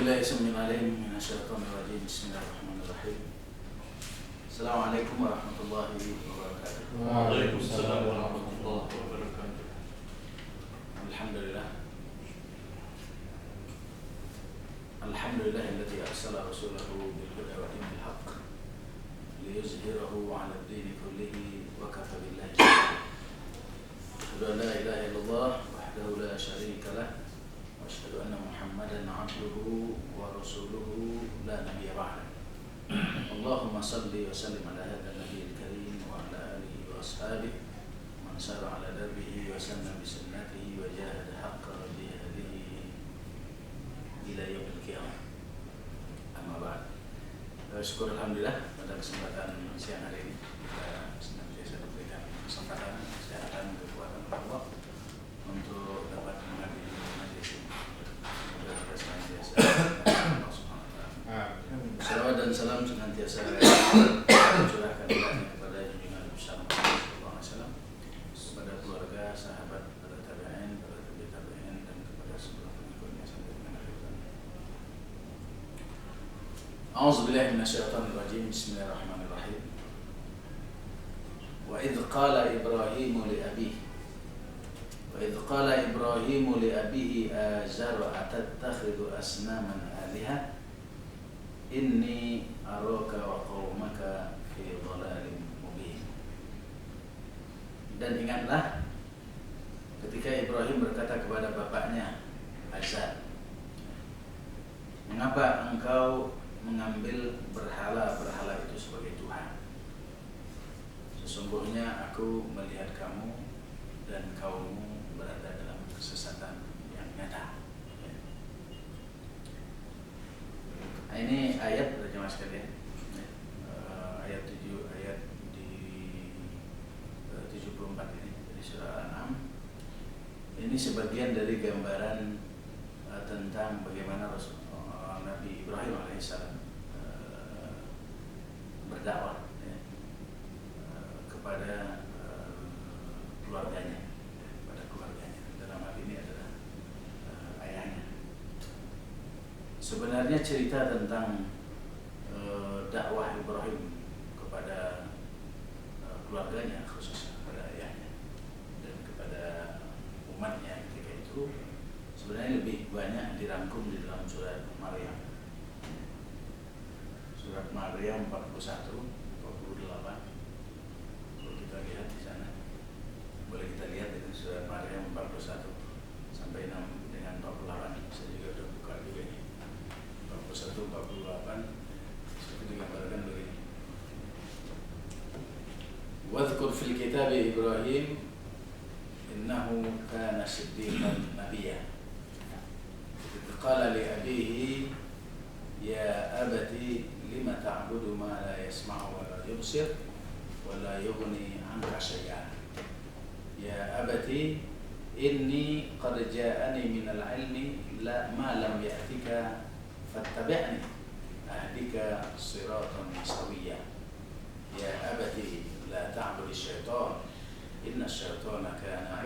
billahi samil alim minasyaitonir rajim. Bismillahirrahmanirrahim. Assalamualaikum warahmatullahi wabarakatuh. Waalaikumsalam warahmatullahi wabarakatuh. Alhamdulillah. Alhamdulillahilladzi arsala rasulahu bil huda wa dinil haqq liyuzhirahu 'ala ad-dini kullihi wa kafa billahi shahida. Asyhadu an la ilaha illallah wahdahu la syarika lah wa asyhadu anna Muhammadan 'abduhu wa rasuluhu la nabiyya ba'da. Allahumma salli wa sallim ala hadzal nabiyil karim wa ala alihi wa ashabihi man sara ala darbihi wa sanna bi sunnatihi wa jahada haqqa jihadihi ila yaumil qiyamah. Amma ba'd. Syukur alhamdulillah pada kesempatan siang hari ini kita senantiasa diberikan kesempatan, kesehatan, kekuatan Allah untuk dapat menghadiri majelis ini. Semoga kita senantiasa Allah Subhanahu wa taala. Salawat dan salam senantiasa curahkan kepada junjungan besar Muhammad sallallahu alaihi wasallam, kepada keluarga, sahabat, para tabi'in, para tabi'in dan kepada seluruh pengikutnya sampai dengan akhir zaman. A'udzubillahi minasyaitonir rajim. Bismillahirrahmanirrahim. Wa idz qala Ibrahimu li abihi وإذ قال إبراهيم لأبيه آزر أتتخذ أصناما آلهة إني أراك وقومك في ضلال مبين. Dan ingatlah ketika Ibrahim berkata kepada bapaknya Azar, mengapa engkau mengambil berhala-berhala itu sebagai Tuhan? Sesungguhnya aku melihat kamu dan kaummu berada dalam kesesatan yang nyata. Nah, ini ayat jemaah sekalian, ayat 7, ayat di 74 ini dari surah Al-An'am. Ini sebagian dari gambaran tentang bagaimana Nabi Ibrahim alaihissalam berdakwah kepada keluarganya. Sebenarnya cerita tentang dakwah Ibrahim kepada keluarganya, khususnya kepada ayahnya dan kepada umatnya ketika itu sebenarnya lebih banyak dirangkum di dalam surat Maryam. Surat Maryam 41, 48. Kalau kita lihat di sana, boleh kita lihat itu surat Maryam 41 sampai 6 dengan 48. Saya juga sudah buka juga ini. 41, 48 itu digambarkan begini. Wadhkur fil kitab Ibrahim innahu kana siddiqan nabiyya. Qala li abihi ya abati lima ta'budu ma la yasma'u wa la yubsir wa la yughni 'anka syai'an. Ya abati inni qad ja'ani minal 'ilmi ma lam ya'tika fattabi'ni ahdika siratan sawiyya. Ya abati la ta'budi syaitan inna syaitana kana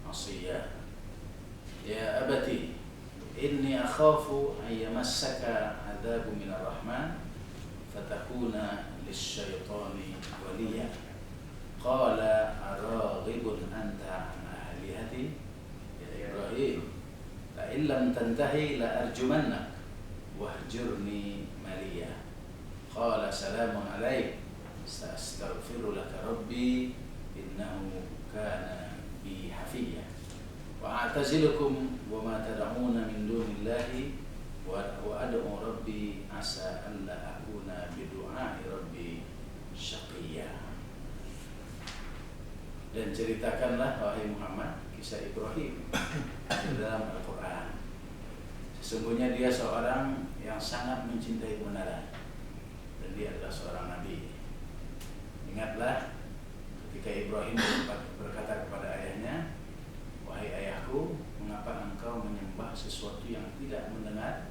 asiyya. Ya abati inni akhafu an yamassaka adzabu minar rahman fatakuna lisyaitani waliyya. Qala araghibun anta an alihati ya Ibrahim la illam tantahi la arjumannak wahjurni maliya. Qala salamun alaik sa'astaghfiru laka rabbi innahu kana bi hafiyya. Wa a'tazilukum wa ma tad'una min dunillahi wa ad'u rabbi asa an la akuna bi du'a'i rabbi syaqiyya. Dan ceritakanlah wahai Muhammad kisah Ibrahim di dalam Al-Quran. Sesungguhnya dia seorang yang sangat mencintai kebenaran dan dia adalah seorang nabi. Ingatlah ketika Ibrahim berkata kepada ayahnya, wahai ayahku, mengapa engkau menyembah sesuatu yang tidak mendengar,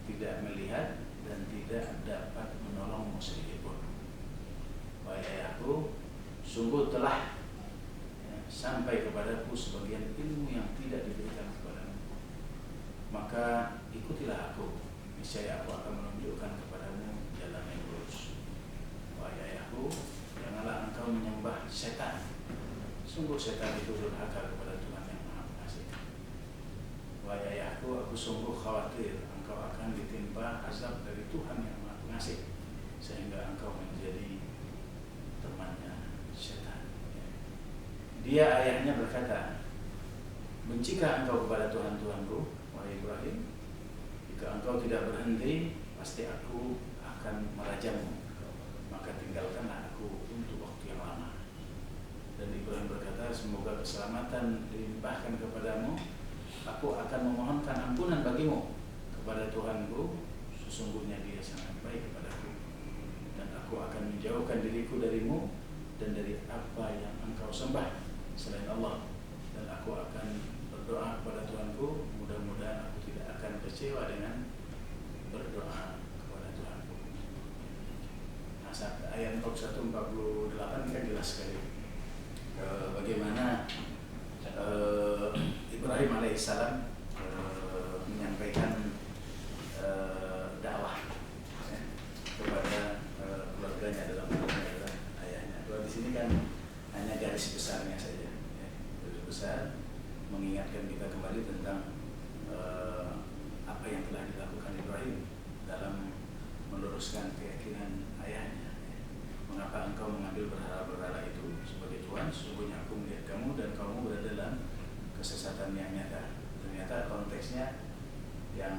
tidak melihat dan tidak dapat menolongmu sedikitpun. Wahai ayahku, sungguh telah sampai kepadaku sebagian ilmu yang tidak diberikan kepadamu. maka ikutilah aku, niscaya aku akan menunjukkan kepadamu jalan yang lurus. Wahai ayahku, janganlah engkau menyembah setan. Sungguh setan itu durhaka kepada Tuhan yang Maha Pengasih. Wahai ayahku, aku sungguh khawatir engkau akan ditimpa azab dari Tuhan yang Maha Pengasih, sehingga engkau menjadi temannya setan. Dia ayahnya berkata, bencikah engkau kepada Tuhan-Tuhanku, wahai Ibrahim? Jika engkau tidak berhenti, pasti aku akan merajammu. Maka tinggalkanlah aku untuk waktu yang lama. Dan Ibrahim berkata, semoga keselamatan dilimpahkan kepadamu. Aku akan memohonkan ampunan bagimu kepada Tuhanku. Sesungguhnya Dia sangat baik kepadaku. Dan aku akan menjauhkan diriku darimu dan dari apa yang engkau sembah selain Allah. Dan aku akan berdoa kepada Tuhanku, mudah-mudahan aku tidak akan kecewa dengan berdoa kepada Tuhanku. Nah, ayat 148 kan jelas sekali bagaimana Ibrahim alaihissalam menyampaikan dakwah kepada keluarganya, dalam adalah ayahnya. Kalau di sini kan hanya garis besarnya saja, garis besar mengingatkan kita kembali tentang apa yang telah dilakukan Ibrahim dalam meluruskan keyakinan ayahnya. Mengapa engkau mengambil berhala-berhala itu sebagai Tuhan? Sesungguhnya aku melihat kamu dan kamu berada dalam kesesatan yang nyata. Ternyata konteksnya yang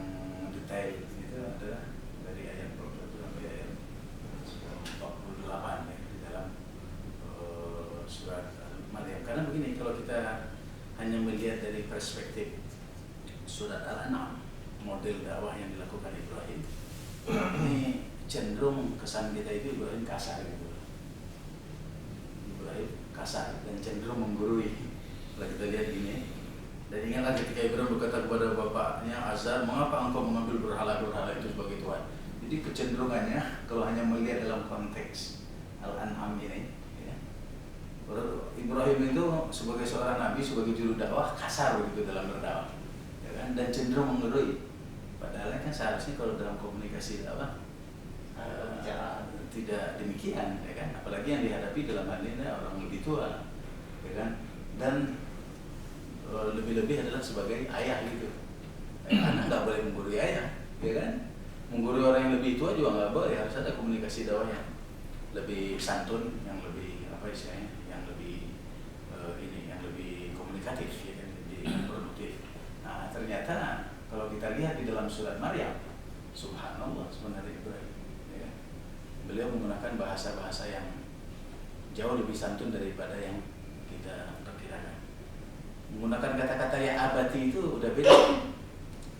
detail itu adalah dari ayat 41 sampai ayat 48 ya, di dalam surat Maryam. Karena begini, kalau kita hanya melihat dari perspektif surat Al-An'am, model dakwah yang dilakukan Ibrahim, ini cenderung kesan kita itu Ibrahim kasar gitu. Ibrahim kasar dan cenderung menggurui. Kalau kita lihat gini, dan ingatlah ketika Ibrahim berkata kepada bapaknya Azar, mengapa engkau mengambil berhala-berhala itu sebagai Tuhan? Jadi kecenderungannya kalau hanya melihat dalam konteks Al-An'am ini, ya, Ibrahim itu sebagai seorang nabi, sebagai juru dakwah kasar begitu dalam berdakwah, ya kan? Dan cenderung menggurui. Padahal kan seharusnya kalau dalam komunikasi dakwah tidak demikian, ya kan? Apalagi yang dihadapi dalam hal ini orang lebih tua, ya kan? Dan lebih-lebih adalah sebagai ayah gitu. Anak nggak boleh menggurui ayah, ya kan? Menggurui orang yang lebih tua juga nggak boleh. Harus ada komunikasi dakwah yang lebih santun, yang lebih apa istilahnya, yang lebih yang lebih komunikatif, ya kan? Lebih produktif. Nah, ternyata kalau kita lihat di dalam surat Maryam, subhanallah sebenarnya Ibrahim, ya kan? Beliau menggunakan bahasa-bahasa yang jauh lebih santun daripada yang kita perkirakan. Menggunakan kata-kata ya abati itu udah beda.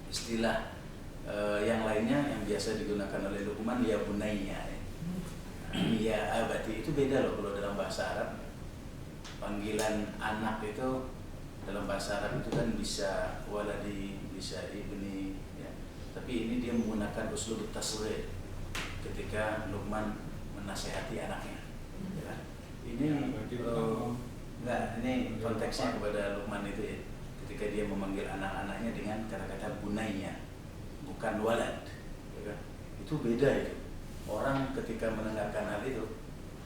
Istilah yang lainnya yang biasa digunakan oleh Luqman ya bunayya, ya abati itu beda loh. Kalau dalam bahasa Arab panggilan anak itu dalam bahasa Arab itu kan bisa waladi, bisa ibni, ya. Tapi ini dia menggunakan uslub tasghir ketika Luqman menasihati anaknya, ya. Ini ini konteksnya kepada Luqman itu ya, ketika dia memanggil anak-anaknya dengan kata-kata bunayya, bukan walad, ya kan? Itu beda itu. Orang ketika mendengarkan hal itu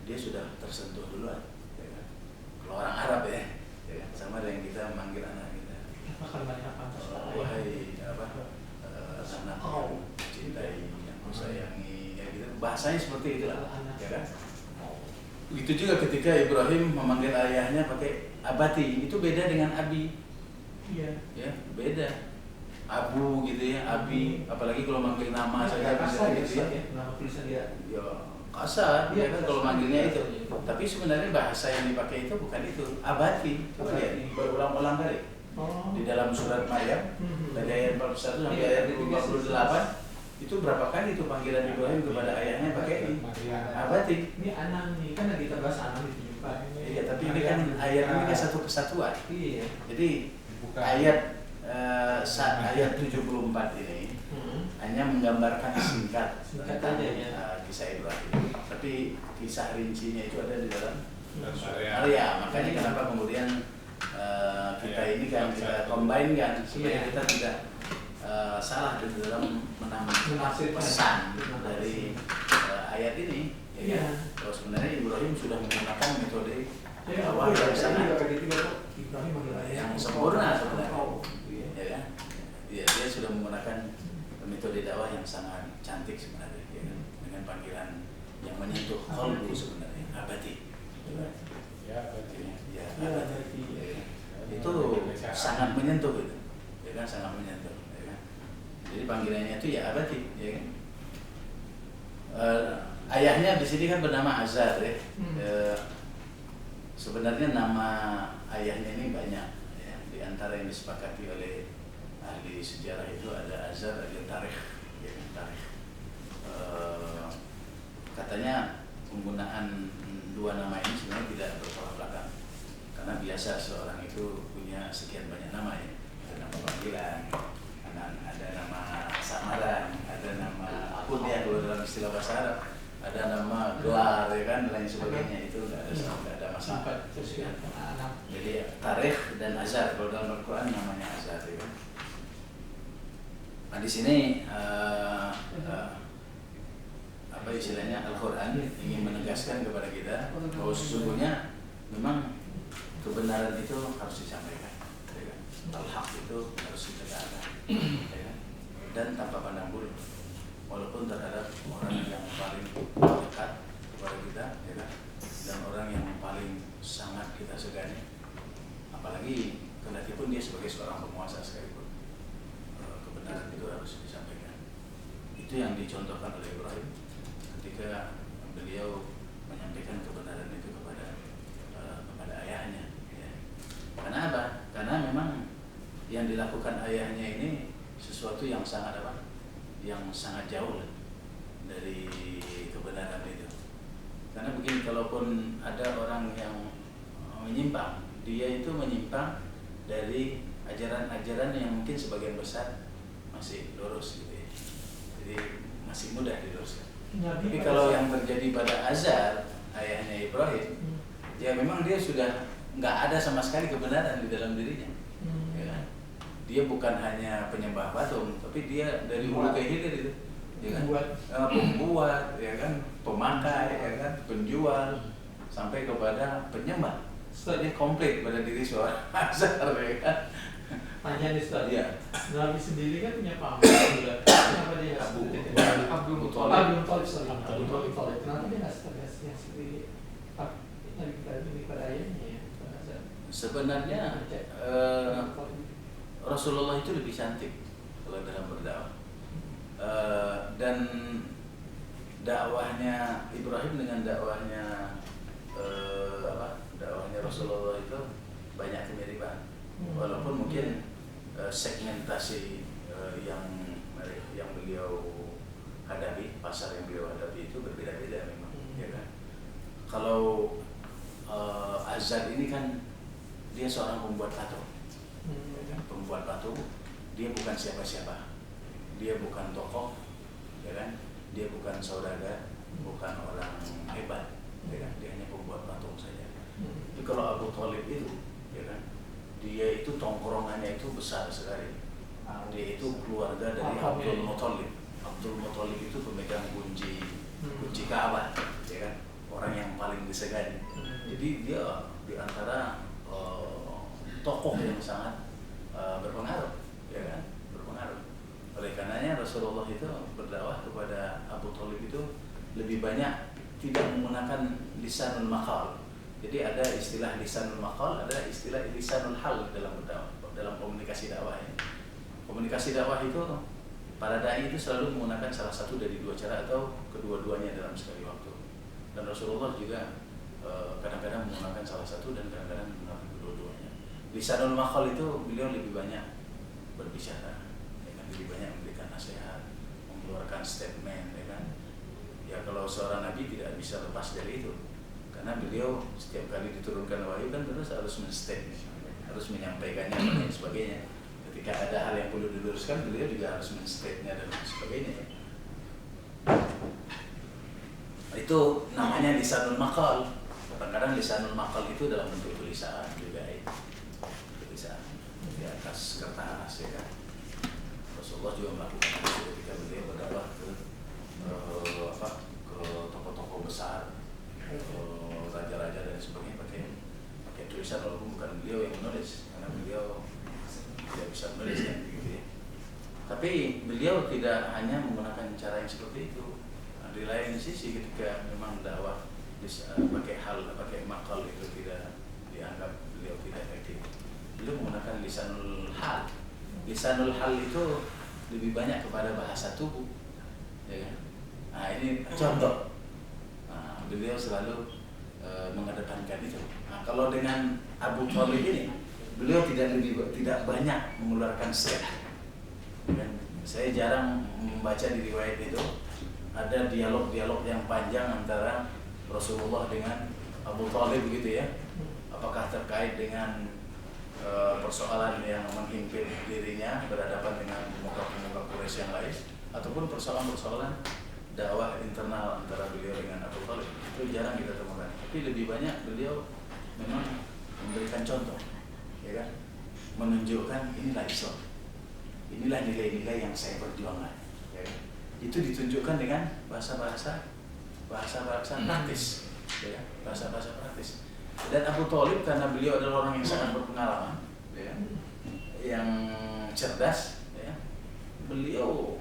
dia sudah tersentuh duluan, ya kan? Kalau orang Arab ya kan? Sama dengan kita memanggil anak kita, wahai anak yang cintai, yang kusayangi, ya gitu. Bahasanya seperti itulah, ya kan? Begitu juga ketika Ibrahim memanggil ayahnya pakai abati, itu beda dengan abi. Iya. Ya, beda. Abu gitu ya, abi, apalagi kalau manggil nama saja kasar gitu ya. Nama tulisan dia. Ya, kasar, ya kan kalau manggilnya itu. Tapi sebenarnya bahasa yang dipakai itu bukan itu, abati. Coba lihat nih, berulang-ulang kali. Di dalam surat Maryam, dari ayat 41 sampai ayat 48. Itu berapa kali itu panggilan Ibrahim kepada ayahnya pakai ini abati. Ini anak nih, kan kita bahas anak ditunjukkan. Iya, tapi ini kan ayat ini kan satu kesatuan. Iya. Jadi ayat 74 ini hanya menggambarkan singkat tentang aja ya. Kisah Ibrahim. Tapi kisah rincinya itu ada di dalam Maryam. Makanya kenapa kemudian kita ini kan kita combine kan supaya kita tidak salah di dalam menafsirkan Menafsirkan. pesan dari ayat ini. Iya. Kalau sebenarnya Ibrahim sudah menggunakan metode Ya, dakwah yang sangat Ibrahim manggil ayah. yang sempurna sebenarnya. Oh, iya. Ya kan? Dia sudah menggunakan metode dakwah yang sangat cantik sebenarnya, ya kan? Dengan panggilan yang menyentuh qalbu sebenarnya, abadi. Ya, berarti. Ya, Ya, abadi. berarti. Ya. Itu sangat menyentuh itu, ya kan? Sangat menyentuh, ya kan? Jadi panggilannya itu ya abadi, ya kan? Ayahnya di sini kan bernama Azar, ya. Sebenarnya nama ayahnya ini banyak, ya. Di antara yang disepakati oleh ahli sejarah itu ada Azar, ada Tarikh, ya kan? Tarikh. Katanya penggunaan dua nama ini sebenarnya tidak bertolak belakang, karena biasa seorang itu punya sekian banyak nama, ya. Ada nama panggilan, ada nama samaran, ada nama kunyah kalau dalam istilah bahasa Arab, ada nama gelar, ya kan, dan lain sebagainya. Itu nggak ada masalah. Terus ya, anak. Jadi Tarikh dan Azar, kalau dalam Al-Quran namanya Azar, ya kan. Nah di sini apa istilahnya, Al-Quran ingin menegaskan kepada kita bahwa sesungguhnya memang kebenaran itu harus disampaikan, ya kan? Al-haq itu harus ditegakkan, ya kan? Dan tanpa pandang bulu, walaupun terhadap orang yang paling dekat kepada kita, ya kan? Dan orang yang paling sangat kita segani, apalagi kendati pun dia sebagai seorang penguasa sekalipun, kebenaran itu harus disampaikan. Itu yang dicontohkan oleh Ibrahim ketika beliau menyampaikan kebenaran itu kepada ayahnya, ya. Karena apa? Karena memang yang dilakukan ayahnya ini sesuatu yang sangat apa? Yang sangat jauh dari kebenaran itu. Karena begini, kalaupun ada orang yang menyimpang, dia itu menyimpang dari ajaran-ajaran yang mungkin sebagian besar masih lurus, gitu ya. Jadi masih mudah diluruskan. Tapi kalau yang terjadi pada Azar, ayahnya Ibrahim, ya memang dia sudah nggak ada sama sekali kebenaran di dalam dirinya, ya kan? Dia bukan hanya penyembah patung, tapi dia dari hulu ke hilir itu, ya kan? Pembuat, ya kan? Pemakai, ya kan? Penjual, sampai kepada penyembah. Dia komplit pada diri seorang Azar, ya kan? Tanya nih Ustaz. Iya. Nabi sendiri kan punya paman juga. Kenapa dia nggak seperti itu? Abdul Muthalib, sorry. Abdul Muthalib. Kenapa dia nggak seperti yang seperti Nabi kita ini pada ayahnya ya? Sebenarnya Rasulullah itu lebih cantik kalau dalam berdakwah, dan dakwahnya Ibrahim dengan dakwahnya dakwahnya Rasulullah itu banyak kemiripan, walaupun mungkin segmentasi yang beliau hadapi, pasar yang beliau hadapi itu berbeda-beda memang, ya kan? Kalau Azar ini kan dia seorang pembuat patung, ya kan? Pembuat patung, dia bukan siapa-siapa, dia bukan tokoh, ya kan? Dia bukan saudagar, bukan orang hebat, ya kan? Dia hanya pembuat patung saja. Tapi kalau Abu Thalib itu, ya kan? Dia itu tongkrongannya itu besar sekali. Dia itu keluarga dari Abdul Muthalib. Abdul Muthalib itu pemegang kunci Ka'bah, ya kan? Orang yang paling disegani. Jadi dia di antara tokoh yang sangat berpengaruh, ya kan? Berpengaruh. Oleh karenanya Rasulullah itu berdakwah kepada Abu Thalib itu lebih banyak tidak menggunakan lisanul maqal. Jadi ada istilah lisanul maqal, ada istilah lisanul hal dalam berdakwah, dalam komunikasi dakwah ini. Komunikasi dakwah itu para dai itu selalu menggunakan salah satu dari dua cara atau kedua-duanya dalam sekali waktu. Dan Rasulullah juga kadang-kadang menggunakan salah satu dan kadang-kadang menggunakan kedua-duanya. Lisanul maqal itu beliau lebih banyak berbicara, ya kan? Lebih banyak memberikan nasihat, mengeluarkan statement, ya kan? Ya kalau seorang nabi tidak bisa lepas dari itu. Karena beliau setiap kali diturunkan wahyu kan terus harus men-state, harus menyampaikannya dan sebagainya. Ketika ada hal yang perlu diluruskan, beliau juga harus men-state-nya dan sebagainya. Itu namanya lisanul maqal. Kadang-kadang lisanul maqal itu dalam bentuk tulisan juga, ya. Tulisan di atas kertas, ya kan. Rasulullah juga melakukan itu ketika beliau berdakwah ke ke tokoh-tokoh besar, raja-raja dan sebagainya pakai tulisan, walaupun bukan beliau yang menulis karena beliau tidak bisa menulis kan gitu ya. Tapi beliau tidak hanya menggunakan cara yang seperti itu. Di lain sisi ketika memang dakwah pakai makal itu tidak dianggap beliau tidak efektif, beliau menggunakan lisanul hal. Lisanul hal itu lebih banyak kepada bahasa tubuh, ya kan? Nah ini contoh. Nah, beliau selalu mengedepankan itu. Nah, kalau dengan Abu Thalib ini, beliau tidak banyak mengeluarkan syair. Dan saya jarang membaca di riwayat itu ada dialog-dialog yang panjang antara Rasulullah dengan Abu Thalib begitu ya. Apakah terkait dengan persoalan yang menghimpit dirinya berhadapan dengan pemuka-pemuka Quraisy yang lain, ataupun persoalan-persoalan dakwah internal antara beliau dengan Abu Thalib. Itu jarang kita temukan. Tapi lebih banyak beliau memang memberikan contoh, ya kan? Menunjukkan inilah Islam. Inilah nilai-nilai yang saya perjuangkan. Ya kan? Itu ditunjukkan dengan bahasa-bahasa praktis, ya, bahasa-bahasa praktis. Dan Abu Thalib karena beliau adalah orang yang sangat berpengalaman, ya, yang cerdas, ya, beliau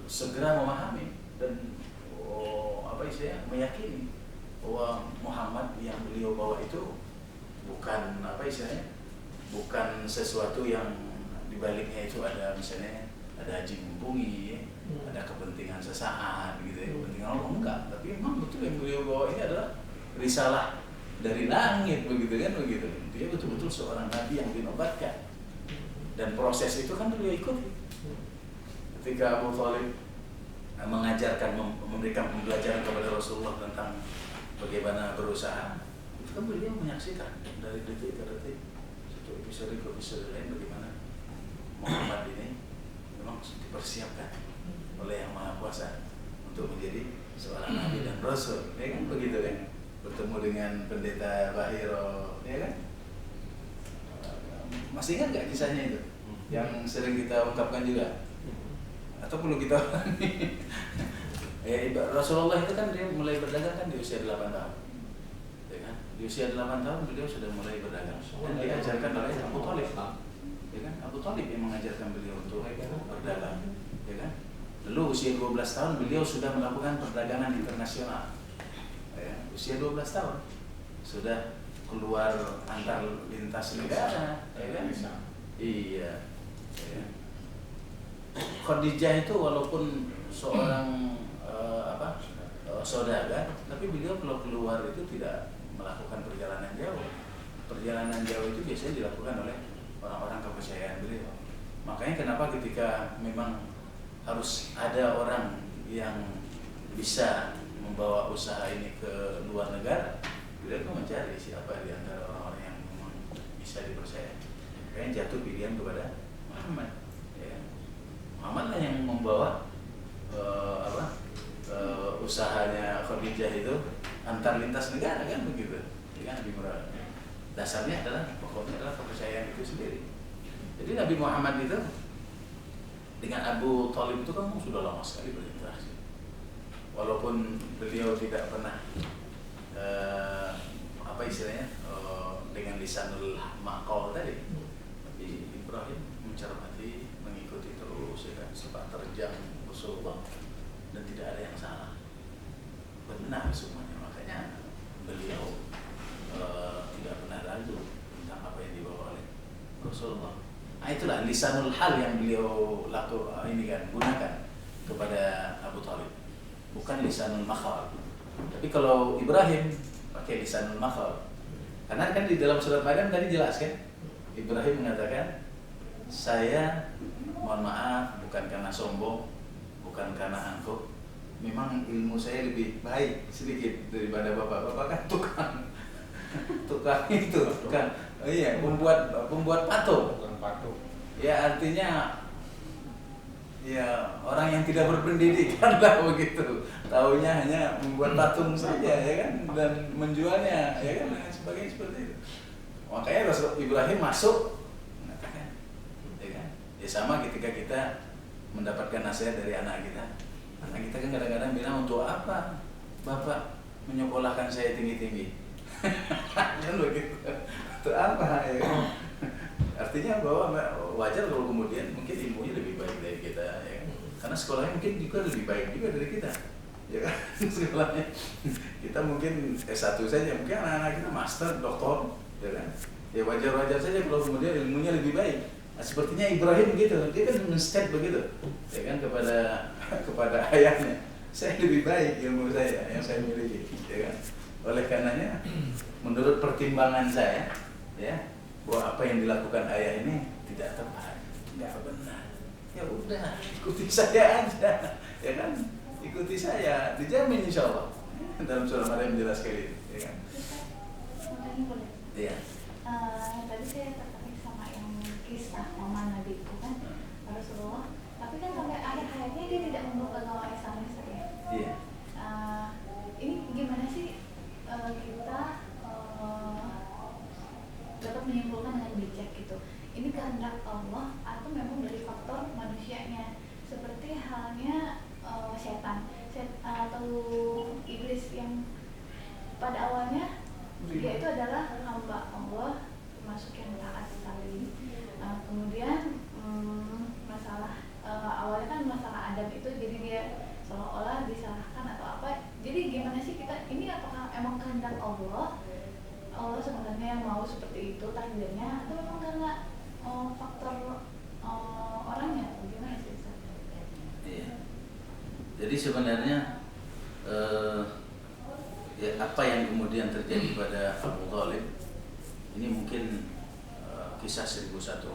segera memahami dan meyakini bahwa Muhammad yang beliau bawa itu bukan bukan sesuatu yang dibaliknya itu ada misalnya ada haji mumpuni, ada kepentingan sesaat gitu ya, kepentingan Allah, enggak, tapi memang betul yang beliau bawa ini adalah risalah dari langit begitu kan, begitu. Dia betul-betul seorang nabi yang dinobatkan. Dan proses itu kan beliau ikuti. Ketika Abu Thalib mengajarkan, memberikan pembelajaran kepada Rasulullah tentang bagaimana berusaha, itu kan beliau menyaksikan dari detik ke detik, satu episode ke episode lain bagaimana Muhammad ini memang dipersiapkan oleh Yang Maha Kuasa untuk menjadi seorang nabi dan rasul, ya kan begitu kan? Bertemu dengan pendeta Bahiro, ya kan? Masih ingat nggak kisahnya itu? Yang sering kita ungkapkan juga, atau perlu kita ulangi? Ya, Rasulullah itu kan dia mulai berdagang kan di usia 8 tahun, ya kan? Di usia 8 tahun beliau sudah mulai berdagang dan diajarkan oleh Abu Thalib. Ya kan? Abu Thalib yang mengajarkan beliau untuk berdagang, ya kan? Lalu usia 12 tahun beliau sudah melakukan perdagangan internasional. Ya, usia 12 tahun sudah keluar antar lintas negara, ya kan? Iya. Ya. Khadijah itu walaupun seorang saudagar, tapi beliau kalau keluar itu tidak melakukan perjalanan jauh. Perjalanan jauh itu biasanya dilakukan oleh orang-orang kepercayaan beliau. Makanya kenapa ketika memang harus ada orang yang bisa membawa usaha ini ke luar negara, beliau itu mencari siapa di antara orang-orang yang memang bisa dipercaya. Makanya jatuh pilihan kepada Muhammad. Ya. Muhammad lah yang membawa usahanya Khadijah itu antar lintas negara kan begitu. Ya kan, lebih murah. Dasarnya adalah pokoknya adalah kepercayaan itu sendiri. Jadi Nabi Muhammad itu dengan Abu Thalib itu kan sudah lama sekali berinteraksi. Walaupun beliau tidak pernah dengan lisanul maqal tadi, tapi Ibrahim mencermati, mengikuti terus, ya kan, sepak terjang Rasulullah dan tidak ada yang salah, benar semuanya. Makanya beliau tidak pernah ragu tentang apa yang dibawa oleh Rasulullah. Nah itulah lisanul hal yang beliau gunakan kepada Abu Thalib, bukan lisanul maqal. Tapi kalau Ibrahim pakai lisanul maqal, karena kan di dalam surat Maryam tadi jelas kan, Ibrahim mengatakan, saya mohon maaf bukan karena sombong, bukan karena angkuh, memang ilmu saya lebih baik sedikit daripada bapak. Bapak kan tukang itu kan, iya, pembuat patung. Ya artinya ya orang yang tidak berpendidikan lah begitu, taunya hanya membuat patung saja, ya kan, dan menjualnya, ya kan, dan sebagainya seperti itu. Makanya Rasul Ibrahim masuk mengatakan, ya kan, ya sama ketika kita mendapatkan nasihat dari anak kita. Anak kita kan kadang-kadang bilang, untuk apa Bapak menyekolahkan saya tinggi-tinggi? Kan begitu. Untuk apa ya? Artinya bahwa wajar kalau kemudian mungkin ilmunya lebih baik dari kita, ya. Karena sekolahnya mungkin juga lebih baik juga dari kita, ya kan? Sekolahnya kita mungkin S1 saja, mungkin anak-anak kita master, doktor, ya kan? Ya wajar-wajar saja kalau kemudian ilmunya lebih baik. Nah, sepertinya Ibrahim gitu, dia kan men-state begitu, ya kan, kepada ayahnya, saya lebih baik ilmu saya yang saya miliki, ya kan? Oleh karenanya, menurut pertimbangan saya, ya, bahwa apa yang dilakukan ayah ini tidak tepat, nggak benar. Ya udah, ikuti saya aja, ya kan? Ikuti saya, dijamin insya Allah. Dalam surah Maryam menjelaskan itu, ya kan? Boleh? Iya. Tadi saya tertarik sama yang kisah Mama Nabi itu kan, Rasulullah. Tapi kan sampai akhir hayatnya dia tidak memeluk agama Islam ya. Iya. Ini gimana sih kita dapat menyimpulkan dengan bijak gitu? Ini kehendak Allah atau memang dari faktor manusianya? Seperti halnya setan atau iblis yang pada awalnya dia itu adalah hamba Allah, termasuk yang taat sekali. Kemudian masalah awalnya kan masalah Adam itu, jadi dia seolah-olah disalahkan atau apa. Jadi gimana sih kita ini, apakah emang kehendak Allah sebenarnya yang mau seperti itu takdirnya, atau memang karena faktor orangnya? Gimana sih? Iya. Jadi sebenarnya ya, apa yang kemudian terjadi pada Abu Thalib ini mungkin kisah 1001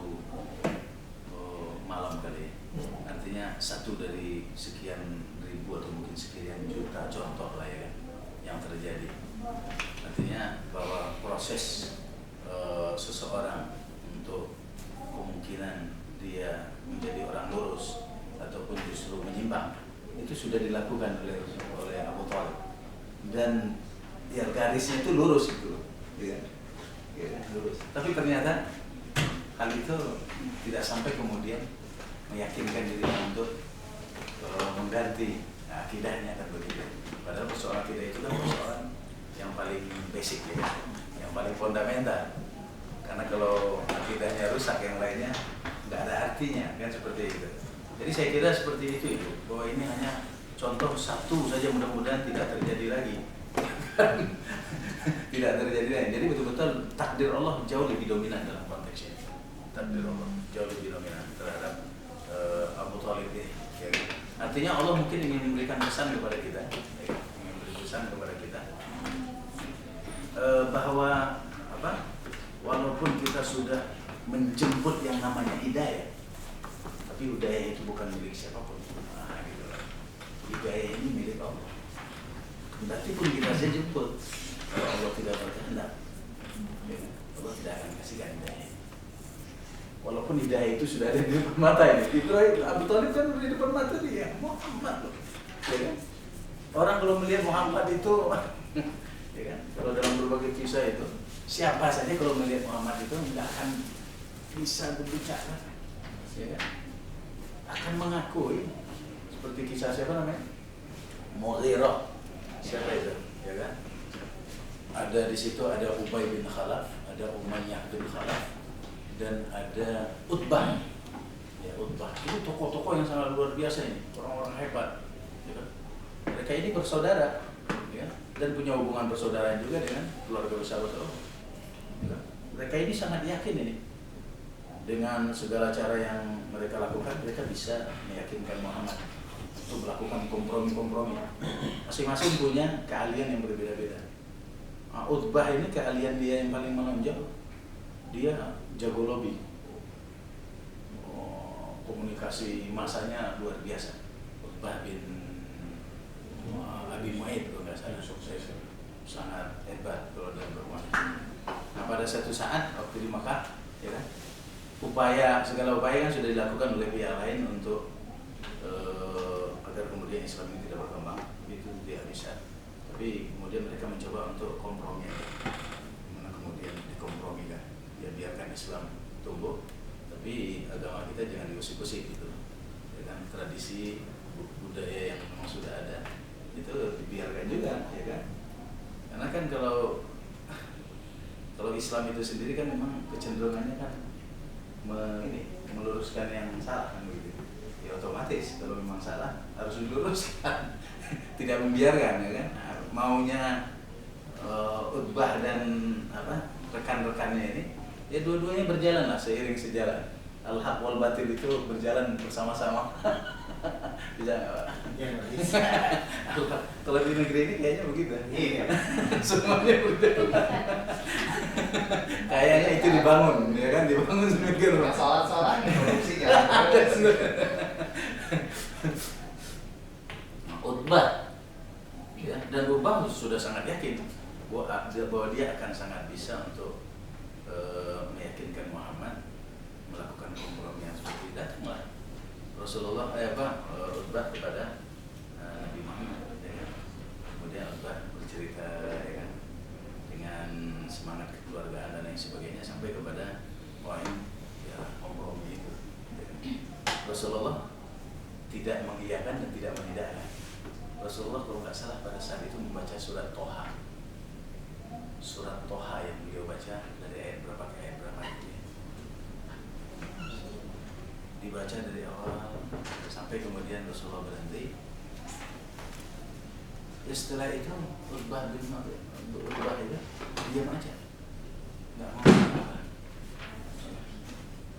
malam kali, artinya satu dari sekian ribu atau mungkin sekian juta contoh lah, ya, yang terjadi. Artinya bahwa proses seseorang untuk kemungkinan dia menjadi orang lurus ataupun justru menyimpang itu sudah dilakukan oleh Abu Thalib. Dan ya garisnya itu lurus itu, ya, lurus. Tapi ternyata hal itu tidak sampai kemudian meyakinkan dirinya untuk mengganti akidahnya, kan begitu. Padahal persoalan akidah itu kan persoalan yang paling basic, ya, yang paling fundamental. Karena kalau akidahnya rusak, yang lainnya nggak ada artinya, kan seperti itu. Jadi saya kira seperti itu, bahwa ini hanya contoh satu saja, mudah-mudahan tidak terjadi lagi. Tidak terjadi lagi. Jadi betul-betul takdir Allah jauh lebih dominan dalam konteks ini. Takdir Allah jauh lebih dominan terhadap Abu Thalib ini. Ya. Artinya Allah mungkin ingin memberikan pesan kepada kita, ya, ingin memberi pesan kepada kita bahwa apa? Walaupun kita sudah menjemput yang namanya hidayah, tapi hidayah itu bukan milik siapapun. Hidayah ini milik Allah. Kendati pun kita saja jemput, kalau Allah tidak berkehendak, Allah tidak akan kasihkan hidayah. Walaupun hidayah itu sudah ada di depan mata ini. Ibrahim, Abu Thalib kan di depan mata dia, Muhammad loh. Ya kan? Orang kalau melihat Muhammad itu, ya kan? Kalau dalam berbagai kisah itu, siapa saja kalau melihat Muhammad itu tidak akan bisa berbicara, ya kan? Akan mengakui. Seperti kisah siapa namanya? Mughirah. Siapa itu? Ya kan? Ada di situ ada Ubay bin Khalaf, ada Umayyah bin Khalaf, dan ada Utbah. Ya, Utbah. Itu tokoh-tokoh yang sangat luar biasa ini, orang-orang hebat. Ya kan? Mereka ini bersaudara, ya, dan punya hubungan persaudaraan juga dengan keluarga besar Rasulullah. Ya, mereka ini sangat yakin ini. Dengan segala cara yang mereka lakukan, mereka bisa meyakinkan Muhammad untuk melakukan kompromi-kompromi. Masing-masing punya keahlian yang berbeda-beda. Utbah ini keahlian dia yang paling menonjol. Dia jago lobby. Komunikasi masanya luar biasa. Utbah bin Abi Mu'aid kalau nggak salah, sukses, sangat hebat kalau dalam berkomunikasi. Nah, pada satu saat waktu di Makkah, ya kan, segala upaya kan sudah dilakukan oleh pihak lain untuk agar kemudian Islam ini tidak berkembang, itu tidak bisa. Tapi kemudian mereka mencoba untuk kompromi, mana kemudian dikompromikan, ya biarkan Islam tumbuh, tapi agama kita jangan diusik-usik gitu, ya kan? kan tradisi budaya yang memang sudah ada itu dibiarkan juga, ya kan? Karena kan kalau Islam itu sendiri kan memang kecenderungannya kan meluruskan yang salah kan begitu. Ya otomatis kalau memang salah harus diluruskan, tidak membiarkan, ya kan? Nah, maunya Utbah dan rekan-rekannya ini, ya dua-duanya berjalan lah seiring sejalan. Al-haq wal batil itu berjalan bersama-sama. Bisa nggak Pak? Ya, bisa. Kalau di negeri ini kayaknya begitu. Iya. Semuanya berjalan. Kayaknya itu dibangun, ya kan? Dibangun sedemikian rupa. Salah-salahnya korupsi jangan. Utbah, ya, dan Utbah sudah sangat yakin bahwa dia akan sangat bisa untuk meyakinkan Muhammad melakukan kompromi yang seperti itu. Datanglah Rasulullah Utbah kepada Nabi Muhammad, ya kan? Kemudian Utbah bercerita, ya kan, dengan semangat kekeluargaan dan lain sebagainya sampai kepada poin ya kompromi itu, ya kan? Rasulullah tidak mengiyakan dan tidak menidakkan. Rasulullah kalau nggak salah pada saat itu membaca surat Toha. Surat Toha yang beliau baca dari ayat berapa ke ayat berapa itu ya. Dibaca dari awal sampai kemudian Rasulullah berhenti. Ya setelah itu Utbah itu diam aja, nggak mau apa.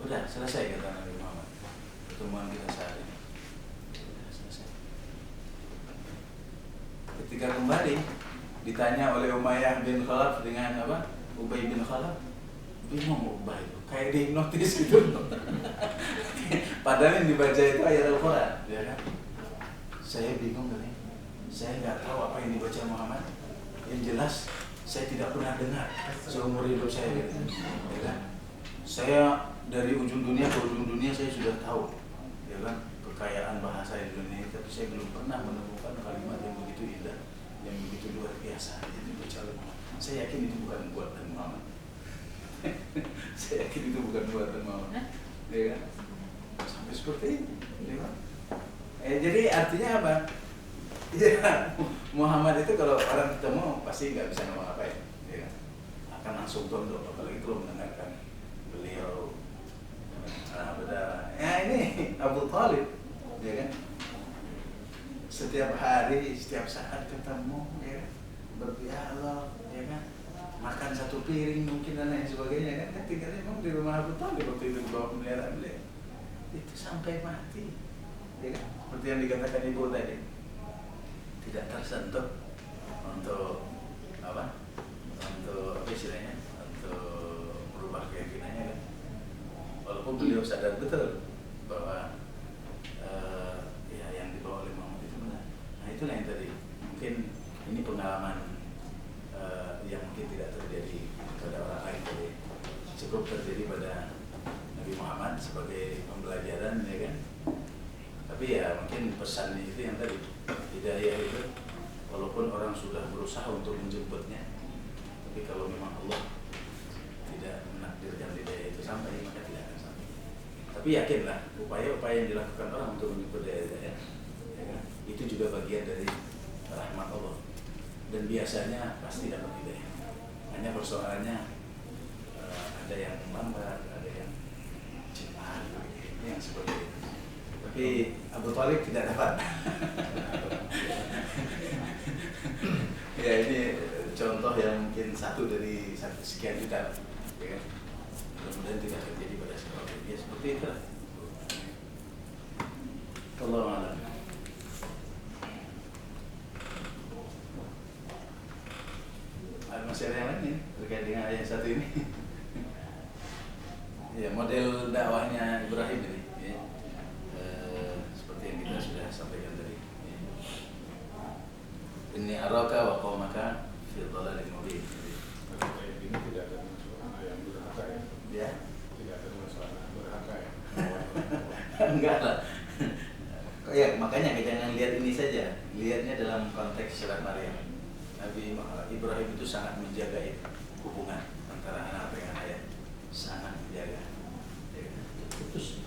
Udah selesai kata Nabi Muhammad, pertemuan kita saat ini. Udah selesai. Ketika kembali ditanya oleh Umayyah bin Khalaf dengan Ubay bin Khalaf, bingung Ubay itu, kayak dihipnotis gitu. Padahal yang dibaca itu ayat Al-Quran, ya kan? Saya bingung nih, saya nggak tahu apa yang dibaca Muhammad. Yang jelas saya tidak pernah dengar seumur hidup saya, gitu. Ya kan? Saya dari ujung dunia ke ujung dunia saya sudah tahu, ya kan, kekayaan bahasa Indonesia, tapi saya belum pernah menemukan kalimat yang begitu indah, yang begitu luar biasa yang dibaca oleh Muhammad. Saya yakin itu bukan buatan Muhammad. Saya yakin itu bukan buatan Muhammad, ya kan? Sampai seperti ini, ya kan? Jadi artinya apa? Ya, Muhammad itu kalau orang ketemu pasti nggak bisa ngomong-ngapain, ya kan? Akan langsung tunduk, apalagi kalau mendengarkan beliau. Ya ini Abu Thalib, ya kan? Setiap hari, setiap saat ketemu, ya, berdialog, ya kan? Makan satu piring mungkin dan lain sebagainya, kan? Tinggalnya memang di rumah Abu Thalib waktu itu di bawah pemeliharaan beliau. Itu sampai mati, ya kan? Seperti yang dikatakan ibu tadi, tidak tersentuh untuk untuk istilahnya, untuk merubah keyakinannya, kan? Walaupun beliau sadar betul bahwa ya yang dibawa oleh Muhammad itu benar. Nah itulah yang tadi mungkin ini pengalaman yang mungkin tidak terjadi pada orang lain, tapi cukup terjadi pada Nabi Muhammad sebagai pembelajaran, ya kan? Tapi ya mungkin pesannya itu yang tadi, hidayah itu walaupun orang sudah berusaha untuk menjemputnya, tapi kalau memang Allah tidak menakdirkan hidayah itu sampai, maka tidak akan sampai. Tapi yakinlah upaya-upaya yang dilakukan orang untuk menjemput hidayah, ya kan? Itu juga bagian dari rahmat Allah, dan biasanya pasti dapat hidayah. Hanya persoalannya ada yang lambat, ada yang cepat, yang seperti itu. Tapi Abu Thalib tidak dapat. Ya ini contoh yang mungkin satu dari sekian juta, ya kan? Mudah-mudahan tidak terjadi pada seorang. Ya seperti itu lah. Wallahu a'lam. Masih ada yang lain terkait dengan ayat satu ini. Ya, model dakwahnya Ibrahim ini, ya. Seperti yang kita sudah sampaikan tadi. Ya. Inni araka wa qaumaka fi dhalalin mubin. Ayat ini tidak ada masalah yang durhaka ya. Ya. Tidak ada masalah durhaka ya. Enggak lah. Ya, makanya kita jangan lihat ini saja. Lihatnya dalam konteks surat Maryam. Nabi Ibrahim itu sangat menjaga hubungan antara anak dengan ayah, sangat menjaga. Putus.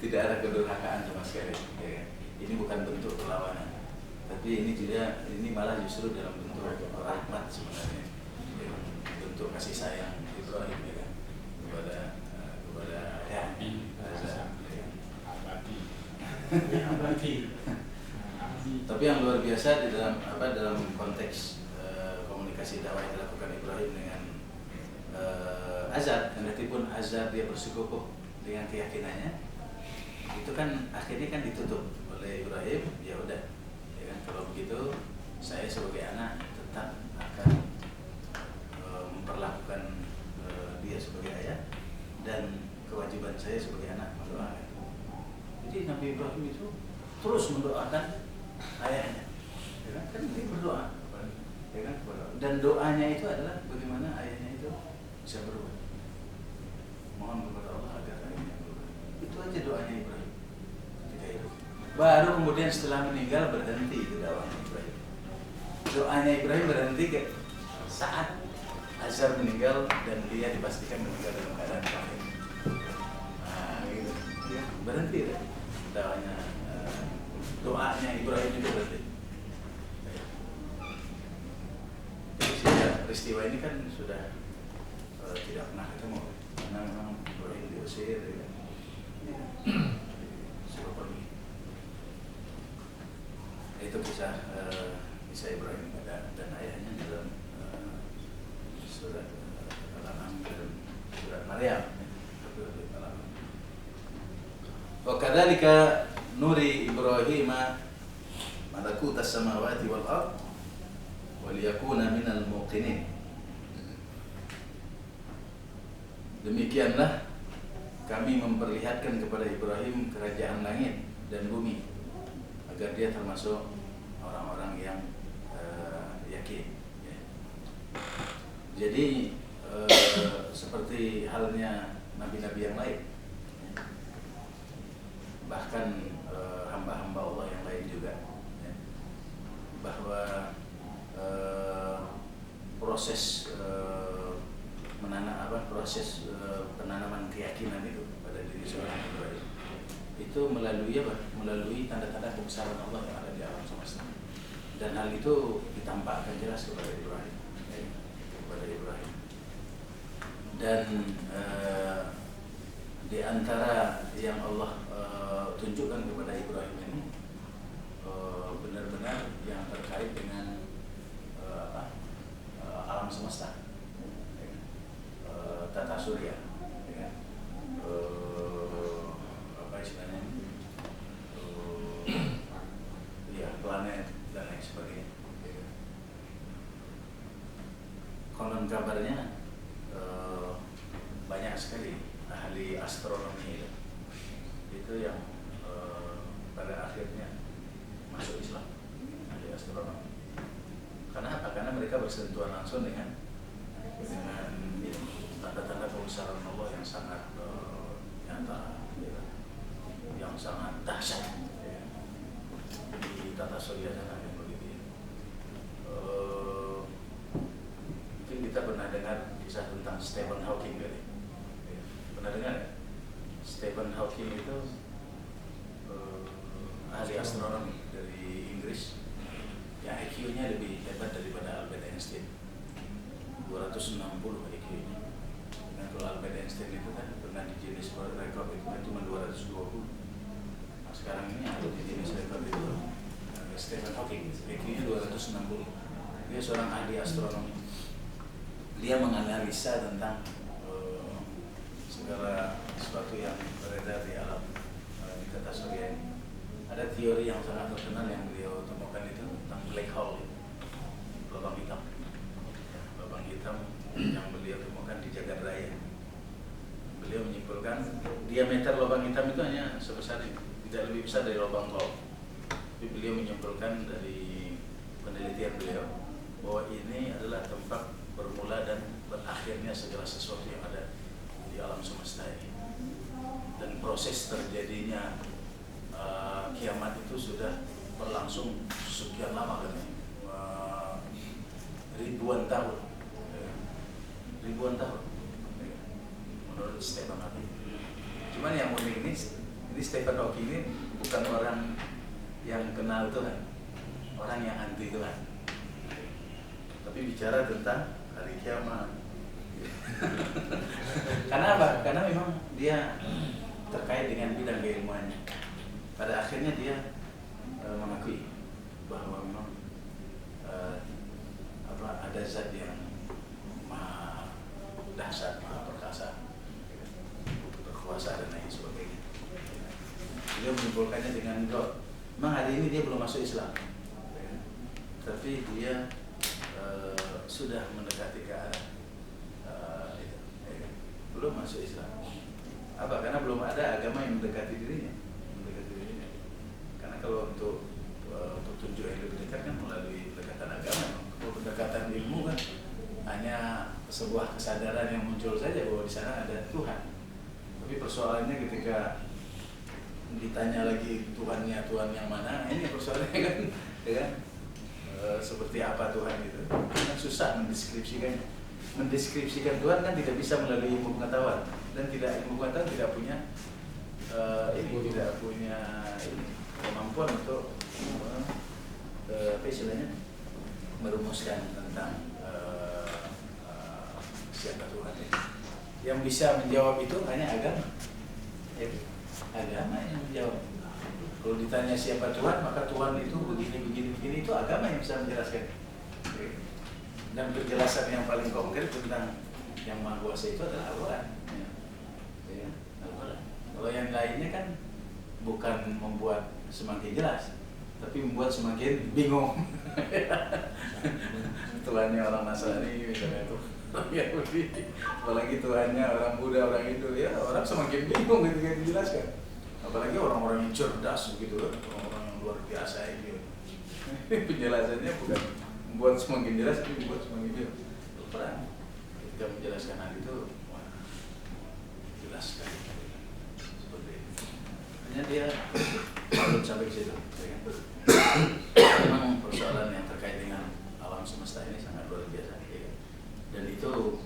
tidak ada kedurhakaan sama sekali. Ya. Ini bukan bentuk perlawanan, tapi ini malah justru dalam bentuk rahmat sebenarnya, ya. Bentuk kasih sayang Ibrahim ya, kepada Azar. Tapi yang luar biasa di dalam konteks komunikasi dakwah yang dilakukan Ibrahim dengan Azar, kendati-pun Azar dia bersikukuh dengan keyakinannya, itu kan akhirnya kan ditutup oleh Ibrahim. Ya udah, ya kan, kalau begitu saya sebagai anak tetap akan memperlakukan dia sebagai ayah, dan kewajiban saya sebagai anak mendoakan. Jadi Nabi Ibrahim itu terus mendoakan ayahnya, ya kan dia berdoa, ya kan, dan doanya itu adalah bagaimana ayahnya itu bisa berubah. Mohon kepada Allah agar ayahnya berubah. Itu aja doanya Ibrahim ketika itu. Baru kemudian setelah meninggal berhenti itu doanya Ibrahim. Doanya Ibrahim berhenti saat Azar meninggal dan dia dipastikan meninggal dalam keadaan kafir. Nah, gitu. Ya, berhenti deh. Doanya Ibrahim itu berarti. Jadi sejak peristiwa ini kan sudah tidak pernah ketemu, karena memang Ibrahim diusir, ya. Sudah pergi. Itu kisah Ibrahim dan ayahnya dalam surat Al-An'am dan surat Maryam. Wa kadzalika nuri Ibrahim malakut as-samawati wal ard wa liyakuna minal muqinin. Demikianlah kami memperlihatkan kepada Ibrahim kerajaan langit dan bumi agar dia termasuk orang-orang yang yakin. Jadi seperti halnya nabi-nabi yang lain, bahkan hamba-hamba Allah yang lain juga, ya, bahwa proses penanaman keyakinan itu pada diri seorang Ibrahim itu melalui tanda-tanda kebesaran Allah yang ada di alam semesta, dan hal itu ditampakkan jelas kepada Ibrahim, ya, dan di antara yang Allah tunjukkan kepada Ibrahim ini benar-benar yang terkait dengan alam semesta, ya, tata surya, ya, apa istilahnya, ya, planet dan lain sebagainya. Ya. Konon kabarnya banyak sekali ahli astronomi itu yang pada akhirnya masuk Islam, ahli astronomi. Karena apa? Karena mereka bersentuhan langsung dengan tanda-tanda kebesaran Allah yang sangat nyata, ya, yang sangat dahsyat, ya, di tata surya sana yang begitu. Mungkin kita pernah dengar kisah tentang Stephen Hawking kali. Pernah dengar ya? Stephen Hawking itu ahli astronomi dari Inggris yang IQ-nya lebih hebat daripada Albert Einstein, 260 IQ-nya. Dan kalau Albert Einstein itu kan pernah di Guinness World Record itu kan cuma 220. Nah, sekarang ini ada di Guinness Record itu Stephen Hawking, IQ-nya 260. Dia seorang ahli astronomi. Dia menganalisa tentang segala sesuatu yang beredar di alam di tata surya ini. Ada teori yang sangat terkenal yang beliau temukan itu tentang black hole, lubang hitam. Lubang hitam yang beliau temukan di Jagat Raya. Beliau menyimpulkan diameter lubang hitam itu hanya sebesar ini, tidak lebih besar dari lubang bau. Tapi beliau menyimpulkan dari penelitian beliau bahwa ini adalah tempat bermula dan berakhirnya segala sesuatu yang ada di alam semesta ini, dan proses terjadinya kiamat itu sudah berlangsung sekian lama katanya, ribuan tahun, menurut Stephen Hawking. Cuman yang unik ini Jadi Stephen Hawking ini bukan orang yang kenal Tuhan, orang yang anti Tuhan, tapi bicara tentang hari kiamat. Karena apa? Karena memang dia terkait dengan bidang keilmuannya. Pada akhirnya dia mengakui bahwa memang ada zat yang maha dahsyat, maha perkasa, berkuasa dan lain sebagainya. Dia menyimpulkannya dengan God. Memang hari ini dia belum masuk Islam, tapi dia sudah mendekati ke arah belum masuk Islam. Apa? Karena belum ada agama yang mendekati dirinya. Karena kalau untuk tunjuk yang lebih dekat kan melalui pendekatan agama. Kalau pendekatan ilmu kan hanya sebuah kesadaran yang muncul saja bahwa di sana ada Tuhan. Tapi persoalannya ketika ditanya lagi Tuhan yang mana, ini persoalannya kan, ya kan? Seperti apa Tuhan itu? Kan susah mendeskripsikan Tuhan kan tidak bisa melalui ilmu pengetahuan, dan ilmu pengetahuan tidak punya kemampuan untuk merumuskan tentang siapa Tuhan. Yang bisa menjawab itu hanya agama. Agama yang menjawab. Kalau ditanya siapa Tuhan, maka Tuhan itu begini itu agama yang bisa menjelaskan. Dan penjelasan yang paling konkret tentang yang Maha Kuasa itu adalah Al-Quran. Al-Quran. Kalau yang lainnya kan bukan membuat semakin jelas, tapi membuat semakin bingung. Tuhannya orang Nasrani misalnya itu, Yahudi, apalagi Tuhannya orang Buddha, orang Hindu, ya orang semakin bingung ketika dijelaskan. Apalagi orang-orang yang cerdas begitu, orang-orang yang luar biasa itu. Penjelasannya bukan membuat semakin jelas, tapi membuat semakin bingung. Al-Quran ketika menjelaskan hal itu, wah, jelas sekali. Seperti itu. Hanya dia belum sampai ke situ. Memang persoalan yang terkait dengan alam semesta ini sangat luar biasa. Ya. Dan itu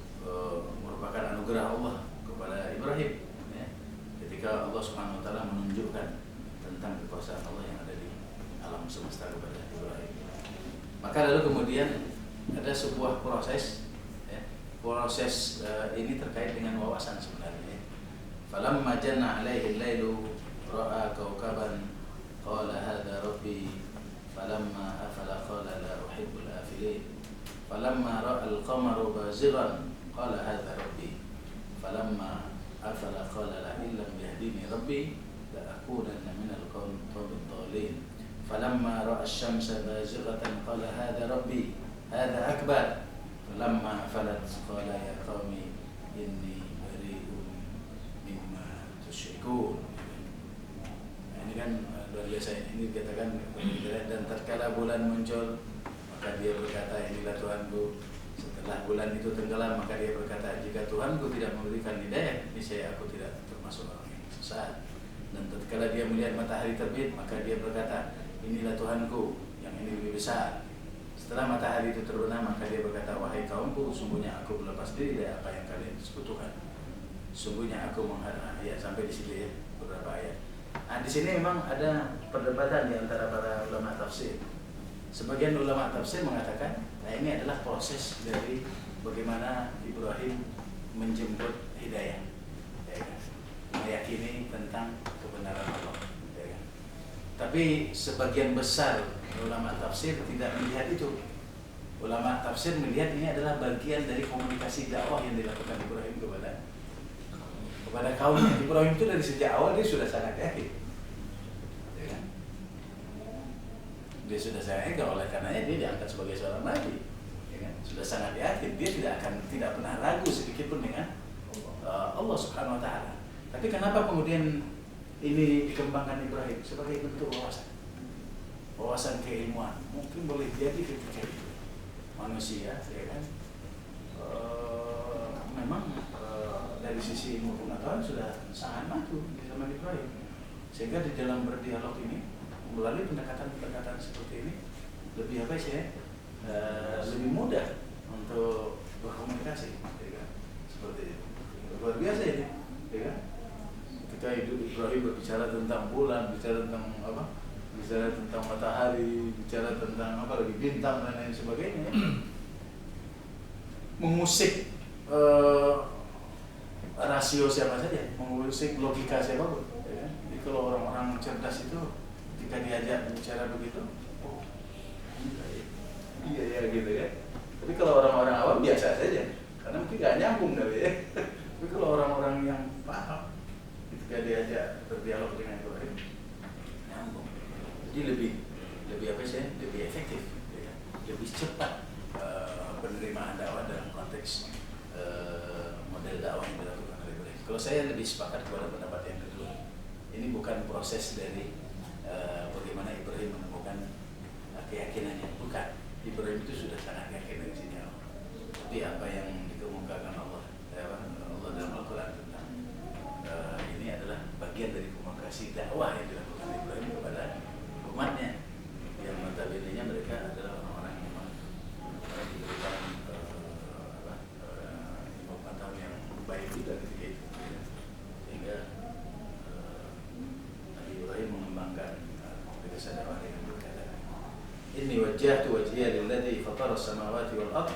merupakan anugerah Allah kepada Ibrahim. Ya. Ketika Allah Subhanahu Wa Taala menunjukkan tentang kekuasaan Allah yang ada di alam semesta kepada Ibrahim. Maka lalu kemudian ada sebuah proses, ya. Proses ini terkait dengan wawasan sebenarnya. Falamma janna alaihi al-lailu ra'a kawkaban qala hadha rabbi falamma afala qala la uhibbul afilin falamma ra'a al-qamaru bazighan qala hadha rabbi falamma afala qala la illam yahdini rabbi la akunanna minal qawmi dhalin falamma ra'a asy-syamsa bazighatan qala hadha rabbi hadha akbar falamma afalat qala ya qaumi inni bari'un mimma tusyrikun. Ini kan luar biasa, ini dikatakan dan tatkala bulan muncul maka dia berkata inilah Tuhanku. Setelah bulan itu tenggelam maka dia berkata jika Tuhanku tidak memberikan hidayah niscaya aku tidak termasuk orang yang sesat. Dan tatkala dia melihat matahari terbit maka dia berkata inilah Tuhanku yang ini lebih besar. Setelah matahari itu terbenam maka dia berkata wahai kaumku sungguhnya aku berlepas diri dari apa yang kalian sekutukan. Sungguhnya aku menghadap ayat sampai di sini ya beberapa ayat. Nah, di sini memang ada perdebatan di antara para ulama tafsir. Sebagian ulama tafsir mengatakan, nah ini adalah proses dari bagaimana Ibrahim menjemput hidayah, ya kan? Meyakini tentang kebenaran Allah. Ya kan? Tapi sebagian besar ulama tafsir tidak melihat itu. Ulama tafsir melihat ini adalah bagian dari komunikasi dakwah yang dilakukan Ibrahim kepada kaumnya. Ibrahim itu dari sejak awal dia sudah sangat yakin. Ya kan? Dia sudah sangat yakin, oleh karenanya dia diangkat sebagai seorang nabi. Ya kan? Sudah sangat yakin, dia tidak pernah ragu sedikit pun dengan Allah Subhanahu Wa Taala. Tapi kenapa kemudian ini dikembangkan Ibrahim sebagai bentuk wawasan keilmuan? Mungkin boleh jadi ketika itu manusia, ya kan? Memang dari sisi ilmu pengetahuan sudah sangat maju di zaman Ibrahim, sehingga di dalam berdialog ini melalui pendekatan seperti ini lebih lebih mudah untuk berkomunikasi, ya kan? Seperti itu luar biasa ini, ya kan? ketika Ibrahim berbicara tentang bulan, bicara tentang apa? Bicara tentang matahari, bicara tentang apa lagi, bintang dan lain sebagainya. Mengusik rasio siapa saja, mengusik logika siapapun. Ya. Jadi kalau orang-orang cerdas itu ketika diajak bicara begitu, oh iya gitu ya. Tapi kalau orang-orang awam biasa saja, karena mungkin nggak nyambung kali ya. Tapi kalau orang-orang yang paham, ketika diajak berdialog dengan Ibrahim, nyambung. Jadi lebih apa sih? Lebih efektif, ya. Lebih cepat penerimaan dakwah dalam konteks model dakwah yang dilakukan oleh Ibrahim. Kalau saya lebih sepakat kepada pendapat yang kedua. Ini bukan proses dari bagaimana Ibrahim menemukan keyakinannya, bukan. Ibrahim itu sudah sangat yakin dari sini. Tapi apa yang dikemukakan Allah dalam Al-Quran tentang ini adalah bagian dari komunikasi dakwah yang dilakukan Ibrahim kepada umatnya, yang notabene-nya mereka adalah orang-orang yang memang diberikan ilmu pengetahuan yang baik juga ketika itu, sehingga Nabi Ibrahim mengembangkan kebiasaan dakwah dengan berkata, Inni wajjahtu wajhiya lilladzi fatara as-samawati wal ardh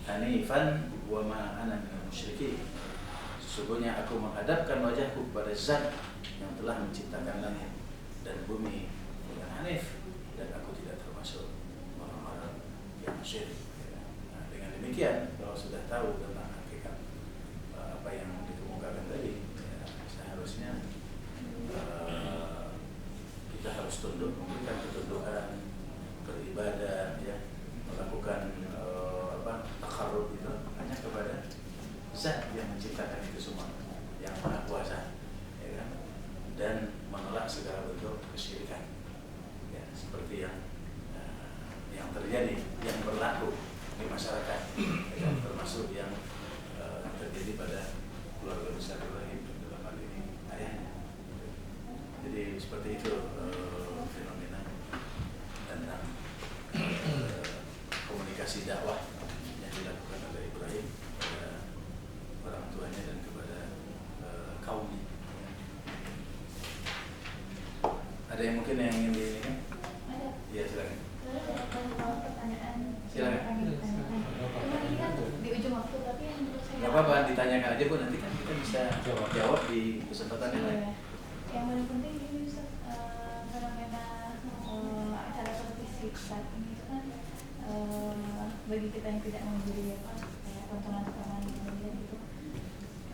hanifan wa ma ana minal musyrikin. Sesungguhnya aku menghadapkan wajahku kepada Zat yang telah menciptakan langit dan bumi dengan hanif, dan aku tidak termasuk orang-orang yang musyrik. Nah, dengan demikian, kalau sudah tahu tentang hakikat apa yang dikemukakan tadi, ya, seharusnya kita harus tunduk, memberikan ketundukan, beribadah, ya, melakukan takarrub itu hanya kepada Zat yang menciptakan itu semua, yang Maha Kuasa, ya kan? Dan menolak segala bentuk kesyirikan, ya, seperti yang terjadi, yang berlaku di masyarakat, ya, termasuk yang terjadi pada keluarga besar Ibrahim dalam hal ini ayahnya. Jadi seperti itu fenomena tentang komunikasi dakwah yang dilakukan oleh Ibrahim kepada orang tuanya dan kepada kaumnya. Ada yang mungkin yang ingin diinginkan? Ada. Iya, silakan. Kalau pertanyaan. Silakan. Cuma ini kan di ujung waktu, tapi yang menurut saya. Gak apa-apa, ditanyakan aja Bu, nanti kan kita bisa jawab di kesempatan yang lain. Yang paling penting ini Ustaz, fenomena acara televisi saat ini itu kan bagi kita yang tidak membeli tontonan-tontonan gitu,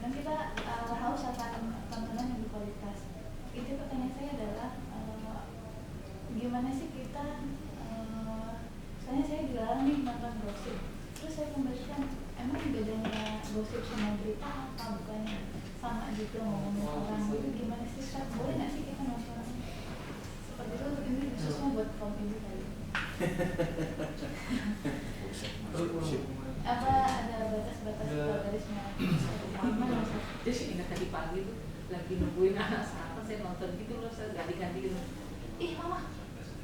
karena kita haus akan tontonan yang berkualitas. Itu pertanyaan saya adalah gimana sih kita, soalnya saya dilarang nih nonton gosip, terus saya kembalikan, emang bedanya gosip sama berita apa? Bukannya sama juga ngomongin orang gitu, gimana sih Ustaz? Boleh nggak sih kita nonton seperti itu? Ini khususnya buat kaum ibu kali. Apa ada batas-batas garisnya? Jadi ingat tadi pagi tuh lagi nungguin anak saya nonton gitu loh, saya ganti-ganti gitu. Ih mama,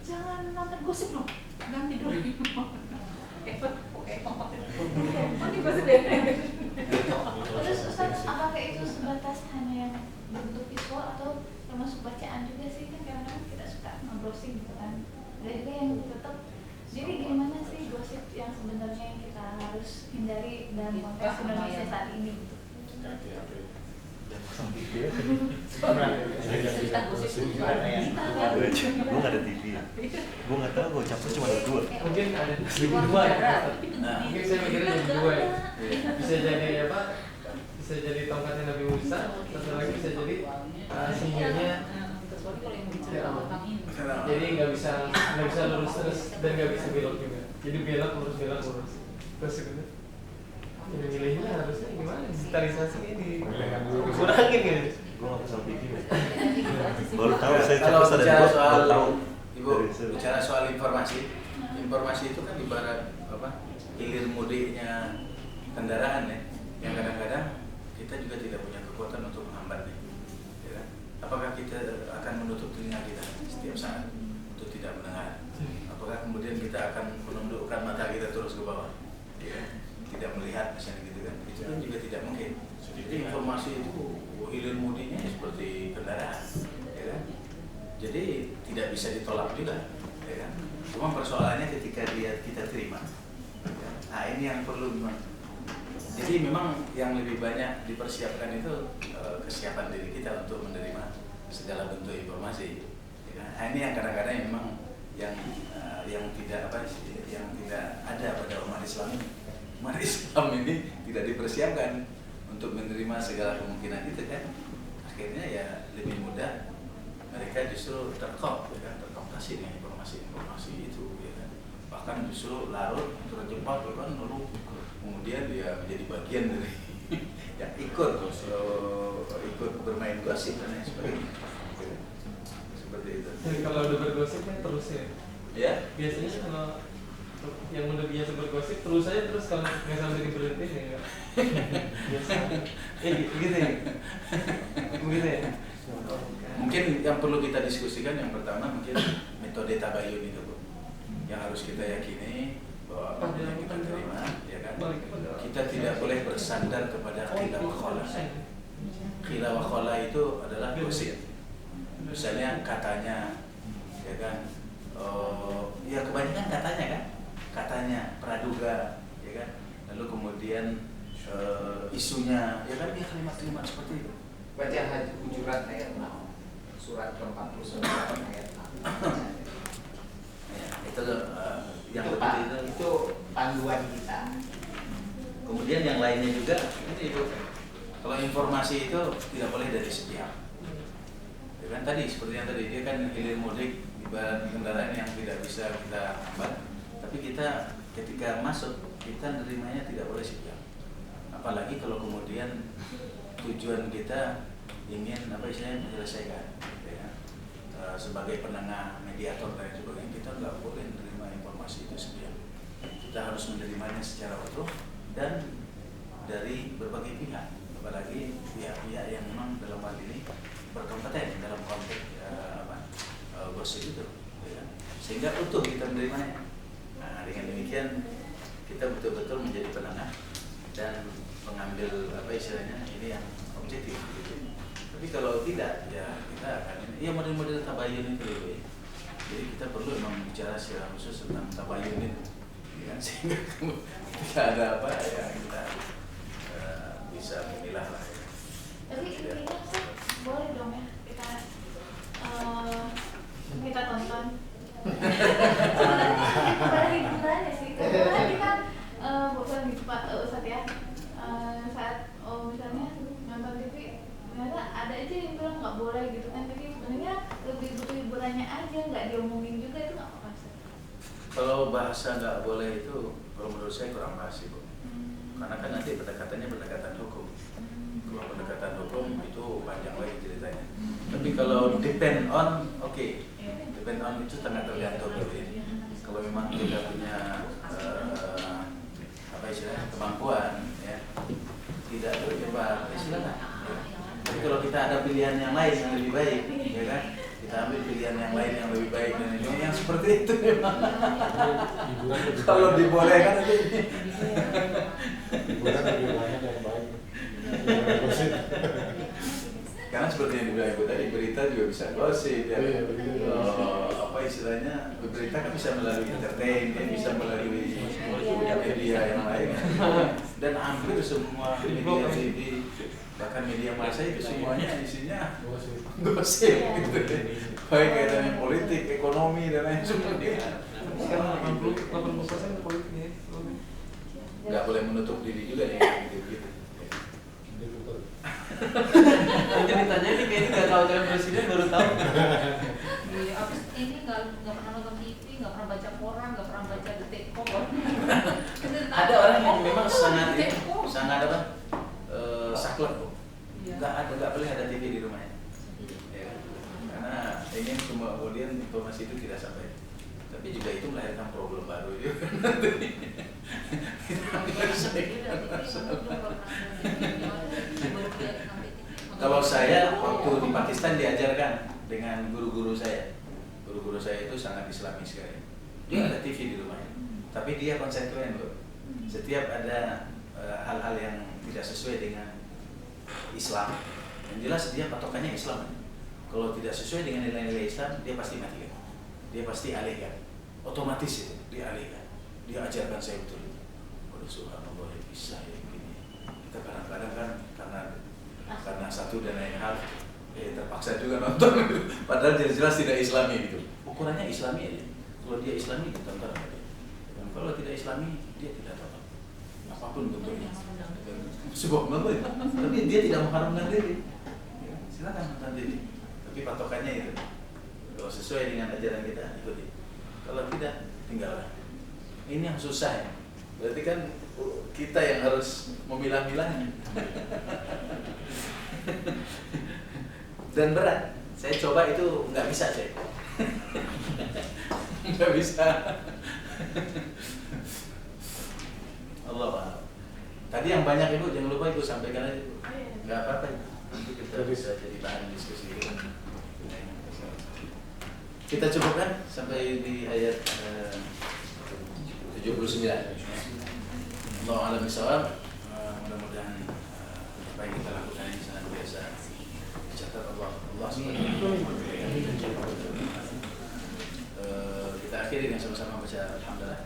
jangan nonton gosip loh, ganti dulu. Terus Ustaz, apakah itu sebatas hanya yang bentuk visual atau termasuk bacaan juga sih? Kan kadang-kadang kita suka nge-browsing gitu kan. Ada juga yang tetap. Jadi gimana sih gosip yang sebenarnya yang kita harus hindari dalam konteks Indonesia saat ini? Gue gak ada TV. Gue gak tau, gue campur cuma ada 2. Mungkin ada dua ya. Mungkin saya mikirnya ada 2 ya. Bisa jadi apa? Bisa jadi tongkatnya Nabi Musa, satu lagi bisa jadi sihirnya. Jadi nggak bisa lurus terus dan nggak bisa belok juga. Jadi belok lurus. Terus gitu. Jadi milihnya harusnya gimana? Digitalisasi ini dikurangin gitu. Gue gak pasang TV. Baru tahu saya Kalau campur bicara ada soal 2 tahun. Ibu bicara soal informasi itu kan ibarat apa? Hilir mudiknya kendaraan ya, yang kadang-kadang kita juga tidak punya kekuatan untuk menghambatnya. Ya kan? Apakah kita akan menutup telinga kita setiap saat untuk tidak mendengar? Apakah kemudian kita akan menundukkan mata kita terus ke bawah? Ya, tidak melihat misalnya gitu kan? Itu kan juga tidak mungkin. Jadi informasi itu hilir mudiknya seperti kendaraan ditolak juga, ya kan? Cuma persoalannya ketika kita terima, ya. Nah ini yang perlu memang. Jadi memang yang lebih banyak dipersiapkan itu kesiapan diri kita untuk menerima segala bentuk informasi. Ya kan? Nah ini yang kadang-kadang memang yang tidak ada pada umat Islam ini. Umat Islam ini tidak dipersiapkan untuk menerima segala kemungkinan itu kan. Akhirnya ya lebih mudah mereka justru terkooptasi dengan informasi itu, ya kan? Bahkan justru larut terjebak, ya kan? Lalu kemudian dia menjadi bagian dari yang ikut bermain gosip dan lain sebagainya, seperti itu. Jadi kalau udah bergosip kan terus ya. Ya. Biasanya kalau yang udah biasa bergosip terus aja, terus kalau nggak sampai diberhentiin ya biasa. Gitu ya. Begitu ya. Mungkin yang perlu kita diskusikan yang pertama mungkin metode tabayun itu, Bu. Yang harus kita yakini bahwa apa yang kita terima, ya kan? Kita tidak boleh bersandar kepada khilaf wa khala. Khilaf wa khala itu adalah gosip. Misalnya katanya, ya kan? Ya kebanyakan katanya praduga, ya kan? Lalu kemudian isunya, ya kan? Dia kalimat-kalimat seperti itu. Baca Haji Hujurat ayat 6, surat ke-49 ayat 6. Ya, itu yang itu, lebih itu panduan kita. Kemudian yang lainnya juga itu kalau informasi itu tidak boleh dari sepihak. Ya kan tadi seperti yang tadi dia kan hilir mudik ibarat kendaraan yang tidak bisa kita hambat, tapi kita ketika masuk kita nerimanya tidak boleh sepihak. Apalagi kalau kemudian tujuan kita ingin menyelesaikan, ya, sebagai penengah, mediator dan sebagainya, kita nggak boleh menerima informasi itu sepihak. Kita harus menerimanya secara utuh dan dari berbagai pihak, apalagi pihak-pihak yang memang dalam hal ini berkompeten dalam konteks gosip itu, ya. Sehingga utuh kita menerimanya. Nah, dengan demikian kita betul-betul menjadi penengah dan mengambil ini yang objektif gitu. Tapi kalau tidak, ya kita akan model-model tabayun itu lebih. Jadi kita perlu memang bicara secara khusus tentang tabayun itu, ya, sehingga tidak ada apa ya kita bisa memilah lah. Ya. Tapi intinya boleh dong ya kita tonton. Sebenarnya hiburannya sih. Karena kita bukan gitu Pak Ustadz ya. Saat misalnya nonton TV ternyata ada aja yang bilang nggak boleh gitu kan, jadi sebenarnya lebih butuh hiburannya aja, nggak diomongin juga, itu nggak apa-apa. Kalau bahasa nggak boleh itu kalau menurut saya kurang pas sih, Bu. Karena kan nanti pendekatannya pendekatan hukum. Kalau pendekatan hukum itu panjang lagi ceritanya. Tapi kalau depend on, oke. Depend on itu sangat tergantung gitu ya. Kalau memang kita punya kemampuan, ya, tidak berjebak, ya silakan. Ya. Tapi kalau kita ada pilihan yang lain yang lebih baik, ya kan, kita ambil pilihan yang lain yang lebih baik dan yang seperti itu memang. Kalau dibolehkan itu. Hiburan lebih banyak yang baik. Karena seperti yang dibilang Ibu tadi, berita juga bisa gosip, ya. Berita kan bisa melalui entertain, ya, bisa melalui media yang lain. Dan hampir semua media TV, bahkan media massa itu semuanya isinya gosip gitu. Baik kaitannya politik, ekonomi dan lain sebagainya. Sekarang 80% politik ya. Nggak boleh menutup diri juga ya gitu. Ceritanya ini kayaknya nggak tahu calon presiden, baru tahu. Iya, abis ini nggak pernah nonton TV, nggak pernah baca koran, nggak pernah baca Detik.com. Ada orang yang memang sangat saklek, Bu. Nggak boleh ada TV di rumahnya. Ya, karena ingin kemudian informasi itu tidak sampai. Tapi juga itu melahirkan problem baru juga. Kalau saya waktu di Pakistan diajarkan dengan guru-guru saya. Guru-guru saya itu sangat Islami sekali. Dia ada TV di rumahnya, tapi dia konsekuen loh. Setiap ada hal-hal yang tidak sesuai dengan Islam, yang jelas dia patokannya Islam. Kalau tidak sesuai dengan nilai-nilai Islam, dia pasti matikan. dia pasti alihkan, otomatis itu dialihkan. Dia ajarkan saya betul. Waduh subhanallah, ya bisa ya begini. Kita kadang-kadang kan karena satu dan lain hal terpaksa juga nonton gitu. Padahal jelas-jelas tidak Islami gitu. Ukurannya Islami aja. Kalau dia Islami ditonton aja. Dan kalau tidak Islami dia tidak tonton. Apapun bentuknya. Sebuah bentuk. Tapi dia tidak mengharamkan diri. Ya, silakan nonton diri. Tapi patokannya itu. Kalau sesuai dengan ajaran kita ikuti. Kalau tidak tinggalkan. Ini yang susah ya. Berarti kan kita yang harus memilah-milahnya. Dan berat. Saya coba itu nggak bisa saya. Nggak bisa. Allah. Tadi yang banyak Ibu jangan lupa Ibu sampaikan aja Ibu. Nggak apa-apa. Nanti kita bisa jadi bahan diskusi. Kita cukupkan sampai di ayat 79. Allah alam bisawab. Mudah-mudahan apa yang kita lakukan ini sangat biasa dicatat Allah Subhanahu wa taala. Kita akhiri dengan sama-sama baca alhamdulillah.